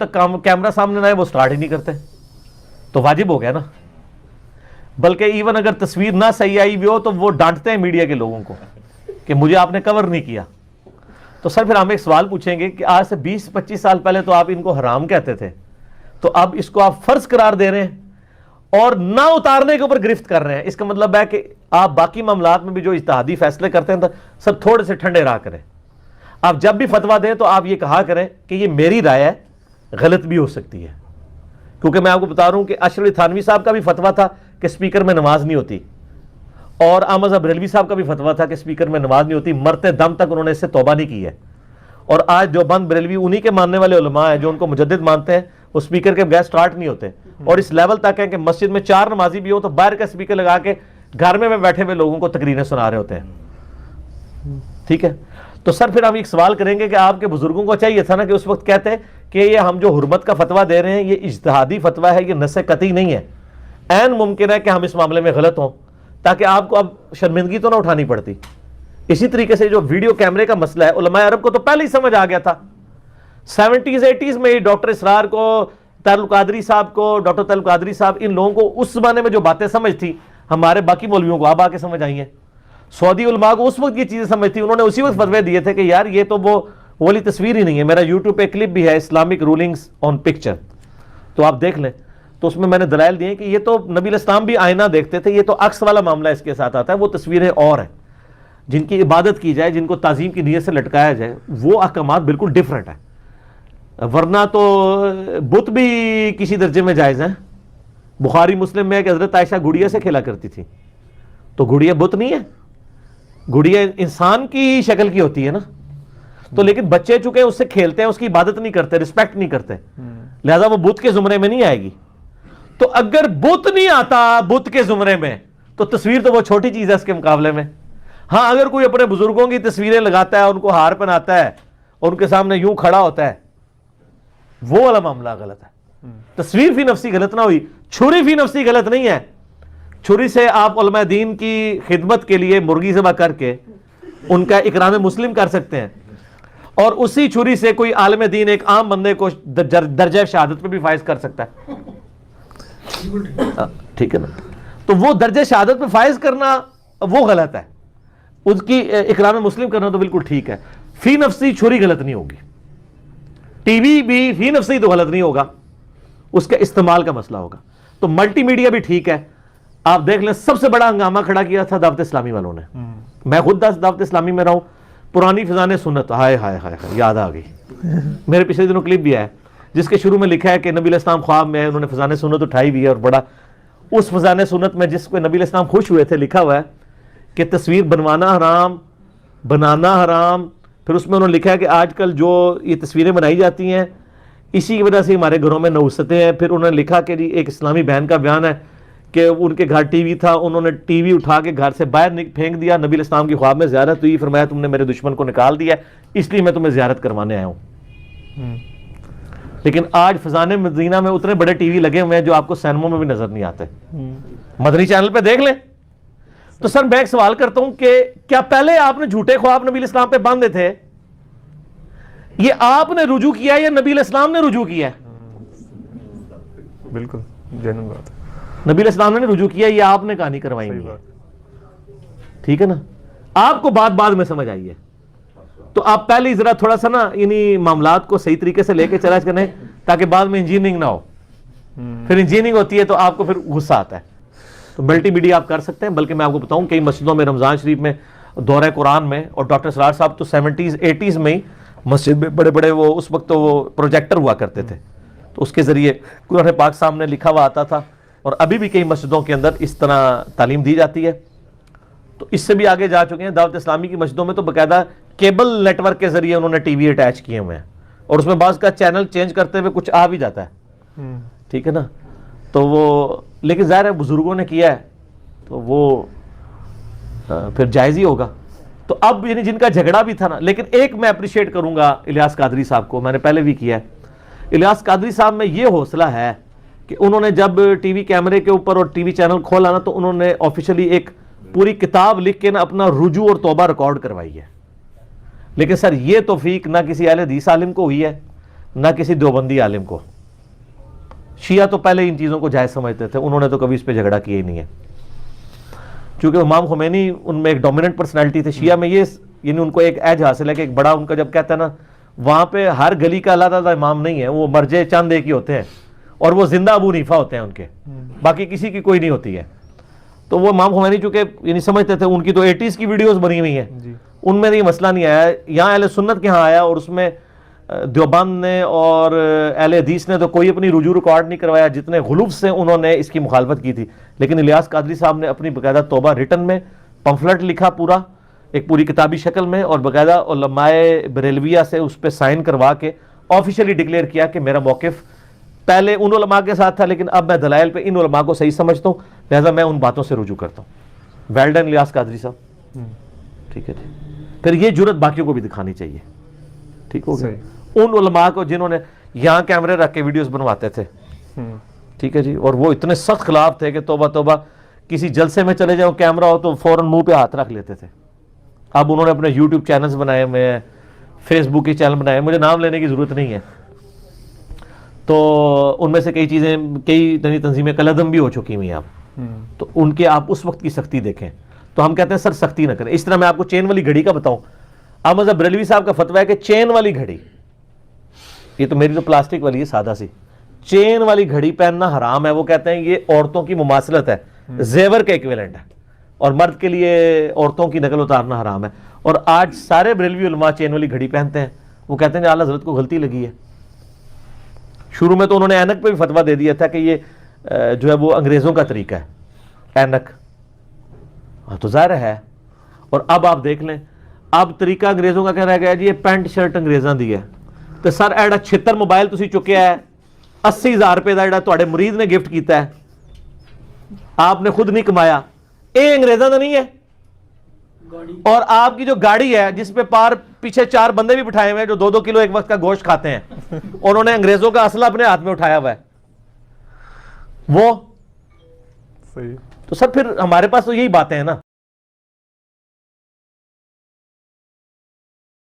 تک کیمرہ سامنے نہ آئے وہ سٹارٹ ہی نہیں کرتے. تو واجب ہو گیا نا. بلکہ ایون اگر تصویر نہ صحیح آئی بھی ہو تو وہ ڈانٹتے ہیں میڈیا کے لوگوں کو کہ مجھے آپ نے کور نہیں کیا. تو سر پھر ہم ایک سوال پوچھیں گے کہ آج سے 20-25 سال پہلے تو آپ ان کو حرام کہتے تھے, تو اب اس کو آپ فرض قرار دے رہے ہیں اور نہ اتارنے کے اوپر گرفت کر رہے ہیں. اس کا مطلب ہے کہ آپ باقی معاملات میں بھی جو اجتہادی فیصلے کرتے ہیں سب تھوڑے سے ٹھنڈے رہا کریں. آپ جب بھی فتویٰ دیں تو آپ یہ کہا کریں کہ یہ میری رائے ہے, غلط بھی ہو سکتی ہے. کیونکہ میں آپ کو بتا رہا ہوں کہ اشرف علی تھانوی صاحب کا بھی فتویٰ تھا کہ اسپیکر میں نماز نہیں ہوتی, اور احمد بریلوی صاحب کا بھی فتویٰ تھا کہ اسپیکر میں نماز نہیں ہوتی. مرتے دم تک انہوں نے اس سے توبہ نہیں کی ہے. اور آج دیوبند بریلوی انہی کے ماننے والے علماء ہیں جو ان کو مجدد مانتے ہیں, وہ اسپیکر کے بغیر سٹارٹ نہیں ہوتے. اور اس لیول تک ہے کہ مسجد میں 4 نمازی بھی ہو تو باہر کا اسپیکر لگا کے گھر میں بیٹھے ہوئے لوگوں کو تقریریں سنا رہے ہوتے ہیں. ٹھیک ہے, تو سر پھر ہم ایک سوال کریں گے کہ آپ کے بزرگوں کو چاہیے تھا نا کہ اس وقت کہتے ہیں کہ یہ ہم جو حرمت کا فتویٰ دے رہے ہیں یہ اجتہادی فتویٰ ہے, یہ نص قطعی نہیں ہے. عین ممکن ہے کہ ہم اس معاملے میں غلط ہوں تاکہ آپ کو اب شرمندگی تو نہ اٹھانی پڑتی. اسی طریقے سے جو ویڈیو کیمرے کا مسئلہ ہے, علماء عرب کو تو پہلے ہی سمجھ آ گیا تھا. 70s 80s میں ڈاکٹر اسرار کو, طاہر القادری صاحب کو, ڈاکٹر طاہر القادری صاحب, ان لوگوں کو اس زمانے میں جو باتیں سمجھ تھی ہمارے باقی مولویوں کو اب آ کے سمجھ آئی ہیں. سعودی علماء کو اس وقت یہ چیزیں سمجھ تھی, انہوں نے اسی وقت فتوے دیے تھے کہ یار یہ تو وہ والی تصویر ہی نہیں ہے. میرا یوٹیوب پہ کلپ بھی ہے, اسلامک رولنگز آن پکچر, تو آپ دیکھ لیں. تو اس میں میں نے دلائل دیے کہ یہ تو نبی علیہ السلام بھی آئینہ دیکھتے تھے, یہ تو عکس والا معاملہ اس کے ساتھ آتا ہے. وہ تصویریں اور ہیں جن کی عبادت کی جائے, جن کو تعظیم کی نیت سے لٹکایا جائے, وہ احکامات بالکل ڈیفرنٹ ہیں. ورنہ تو بت بھی کسی درجے میں جائز ہیں. بخاری مسلم میں کہ حضرت عائشہ گڑیا سے کھیلا کرتی تھی, تو گڑیا بت نہیں ہے, گڑیا انسان کی شکل کی ہوتی ہے نا. تو لیکن بچے چکے اس سے کھیلتے ہیں, اس کی عبادت نہیں کرتے, رسپیکٹ نہیں کرتے, لہذا وہ بت کے زمرے میں نہیں آئے گی. تو اگر بت نہیں آتا بت کے زمرے میں تو تصویر تو وہ چھوٹی چیز ہے اس کے مقابلے میں. ہاں اگر کوئی اپنے بزرگوں کی تصویریں لگاتا ہے, ان کو ہار پہناتا ہے اور ان کے سامنے یوں کھڑا ہوتا ہے, وہ والا معاملہ غلط ہے. تصویر فی نفسی غلط نہ ہوئی, چھری فی نفسی غلط نہیں ہے. چھری سے آپ علماء دین کی خدمت کے لیے مرغی ذبح کر کے ان کا اکرام مسلم کر سکتے ہیں, اور اسی چھری سے کوئی عالم دین ایک عام بندے کو درجہ شہادت پہ بھی فائز کر سکتا ہے. ٹھیک ہے نا, تو وہ درجہ شہادت پہ فائز کرنا وہ غلط ہے, اس کی اکرام مسلم کرنا تو بالکل ٹھیک ہے. فی نفسی چھری غلط نہیں ہوگی, ٹی وی بھی فی نفسی تو غلط نہیں ہوگا, اس کے استعمال کا مسئلہ ہوگا. تو ملٹی میڈیا بھی ٹھیک ہے. آپ دیکھ لیں سب سے بڑا ہنگامہ کھڑا کیا تھا دعوت اسلامی والوں نے. میں خود دعوت اسلامی میں رہا ہوں, پرانی فضان سنت, ہائے ہائے ہائے یاد آ گئی. میرے پچھلے دنوں کلپ بھی ہے جس کے شروع میں لکھا ہے کہ نبی علیہ السلام خواب میں, انہوں نے فضان سنت اٹھائی بھی ہے, اور بڑا اس فضان سنت میں جس کو نبی علیہ السلام خوش ہوئے تھے لکھا ہوا ہے کہ تصویر بنوانا حرام, بنانا حرام. پھر اس میں انہوں نے لکھا ہے کہ آج کل جو یہ تصویریں بنائی جاتی ہیں اسی کی وجہ سے ہمارے گھروں میں نوستیں ہیں. پھر انہوں نے لکھا کہ ایک اسلامی بہن کا بیان ہے کہ ان کے گھر ٹی وی تھا, انہوں نے ٹی وی اٹھا کے گھر سے باہر پھینک دیا, نبی علیہ السلام کی خواب میں زیارت ہوئی, فرمایا تم نے میرے دشمن کو نکال دیا اس لیے میں تمہیں زیارت کروانے آیا ہوں. لیکن آج فضان مدینہ میں اتنے بڑے ٹی وی لگے ہوئے ہیں جو آپ کو سینموں میں بھی نظر نہیں آتے. مدنی چینل پہ دیکھ لیں. تو سر میں ایک سوال کرتا ہوں کہ کیا پہلے آپ نے جھوٹے خواب نبی علیہ السلام پہ باندھے تھے, یہ آپ نے رجوع کیا یا نبی علیہ السلام نے رجوع کیا؟ بالکل جنم بات ہے, نبی علیہ السلام نے رجوع کیا, یہ آپ نے کہانی کروائی ہے. ٹھیک ہے نا, آپ کو بعد میں سمجھ آئی ہے. تو آپ پہلے ہی ذرا تھوڑا سا نا انہی معاملات کو صحیح طریقے سے لے کے چلا کریں تاکہ بعد میں انجینئرنگ نہ ہو. پھر انجینئرنگ ہوتی ہے تو آپ کو پھر غصہ آتا ہے. تو ملٹی میڈیا آپ کر سکتے ہیں, بلکہ میں آپ کو بتاؤں کئی مسجدوں میں رمضان شریف میں دورہ قرآن میں, اور ڈاکٹر سرار صاحب تو 70s 80s میں ہی مسجد میں بڑے بڑے وہ اس وقت تو وہ پروجیکٹر ہوا کرتے تھے, تو اس کے ذریعے قرآن پاک سامنے لکھا ہوا آتا تھا. اور ابھی بھی کئی مسجدوں کے اندر اس طرح تعلیم دی جاتی ہے. تو اس سے بھی آگے جا چکے ہیں. دعوت اسلامی کی مسجدوں میں تو باقاعدہ کیبل نیٹ ورک کے ذریعے انہوں نے ٹی وی اٹیچ کیے ہوئے ہیں, اور اس میں بعض کا چینل چینج کرتے ہوئے کچھ آ بھی جاتا ہے. ٹھیک ہے نا, تو وہ لیکن ظاہر ہے بزرگوں نے کیا ہے تو وہ پھر جائز ہی ہوگا. تو اب یعنی جن کا جھگڑا بھی تھا نا, لیکن ایک میں اپریشیٹ کروں گا الیاس قادری صاحب کو, میں نے پہلے بھی کیا ہے. الیاس قادری صاحب میں یہ حوصلہ ہے کہ انہوں نے جب ٹی وی کیمرے کے اوپر اور ٹی وی چینل کھولا نا تو انہوں نے آفیشلی ایک پوری کتاب لکھ کے نا اپنا رجوع اور توبہ ریکارڈ کروائی ہے. لیکن سر یہ توفیق نہ کسی اہل حدیث عالم کو ہوئی ہے, نہ کسی دیوبندی عالم کو. شیعہ تو پہلے ان چیزوں کو جائز سمجھتے تھے, انہوں نے تو کبھی اس پہ جھگڑا کیا ہی نہیں ہے, چونکہ امام خمینی ان میں ایک ڈومیننٹ پرسنالٹی تھے. شیعہ میں یہ یعنی ان کو ایک ایج حاصل ہے کہ ایک بڑا ان کا جب کہتا ہے نا, وہاں پہ ہر گلی کا اللہ تعالیٰ امام نہیں ہے, وہ مرجع چند ایک ہی ہوتے ہیں, اور وہ زندہ ابو حنیفہ ہوتے ہیں ان کے, باقی کسی کی کوئی نہیں ہوتی ہے. تو وہ امام خمینی چونکہ یعنی سمجھتے تھے, ان کی تو 80s کی ویڈیوز بنی ہوئی ہیں, ان میں یہ مسئلہ نہیں آیا. یہاں اہل سنت کے ہاں آیا, اور اس میں دیوبند نے اور اہل حدیث نے تو کوئی اپنی رجوع ریکارڈ نہیں کروایا, جتنے غلوف سے انہوں نے اس کی مخالفت کی تھی. لیکن الیاس قادری صاحب نے اپنی باقاعدہ توبہ ریٹن میں پمفلٹ لکھا پورا, ایک پوری کتابی شکل میں, اور باقاعدہ علماء بریلویہ سے اس پہ سائن کروا کے آفیشلی ڈکلیئر کیا کہ میرا موقف پہلے ان علماء کے ساتھ تھا, لیکن اب میں دلائل پہ ان علماء کو صحیح سمجھتا ہوں, لہذا میں ان باتوں سے رجوع کرتا ہوں. ویل ڈن الیاس قادری صاحب. ٹھیک ہے جی. پھر یہ جرت باقیوں کو بھی دکھانی چاہیے. ٹھیک ہو گیا. ان علماء کو جنہوں نے یہاں کیمرے رکھ کے ویڈیوز بنواتے تھے, ٹھیک ہے جی, اور وہ اتنے سخت خلاف تھے کہ توبہ توبہ, کسی جلسے میں چلے جاؤ کیمرہ ہو تو فوراً منہ پہ ہاتھ رکھ لیتے تھے. اب انہوں نے اپنے یوٹیوب چینلز بنائے ہوئے ہیں, فیس بک کے چینل بنائے, مجھے نام لینے کی ضرورت نہیں ہے. تو ان میں سے کئی چیزیں, کئی نئی تنظیمیں کلعدم بھی ہو چکی ہوئی ہیں اب, تو ان کے آپ اس وقت کی سختی دیکھیں. تو ہم کہتے ہیں سر سختی نہ کریں. اس طرح میں آپ کو چین والی گھڑی کا بتاؤں, احمد مذہب بریلوی صاحب کا فتویٰ ہے کہ چین والی گھڑی, یہ تو میری تو پلاسٹک والی ہے سادہ سی, چین والی گھڑی پہننا حرام ہے. وہ کہتے ہیں یہ عورتوں کی مماثلت ہے, زیور کا ایکویلنٹ ہے, اور مرد کے لیے عورتوں کی نقل اتارنا حرام ہے. اور آج سارے بریلوی علماء چین والی گھڑی پہنتے ہیں. وہ کہتے ہیں کہ اعلیٰ حضرت کو غلطی لگی ہے. شروع میں تو انہوں نے اینک پہ بھی فتویٰ دے دیا تھا کہ یہ جو ہے وہ انگریزوں کا طریقہ ہے, اینک. ہاں تو ظاہر ہے. اور اب آپ دیکھ لیں, اب طریقہ انگریزوں کا کہہ رہا گیا جی یہ پینٹ شرٹ انگریزاں دی ہے. تو سر ایڈا 76 موبائل تسی چکیا ہے, 80,000 روپے دا ایڈا تواڈے مرید نے گفٹ کیتا ہے, آپ نے خود نہیں کمایا, اے انگریزاں دا نہیں ہے. اور آپ کی جو گاڑی ہے جس پہ پیچھے 4 بندے بھی بٹھائے ہوئے ہیں جو 2-2 کلو ایک وقت کا گوشت کھاتے ہیں, انہوں نے انگریزوں کا اسلحہ اپنے ہاتھ میں اٹھایا ہوا ہے. وہ تو سر پھر ہمارے پاس تو یہی باتیں ہیں نا.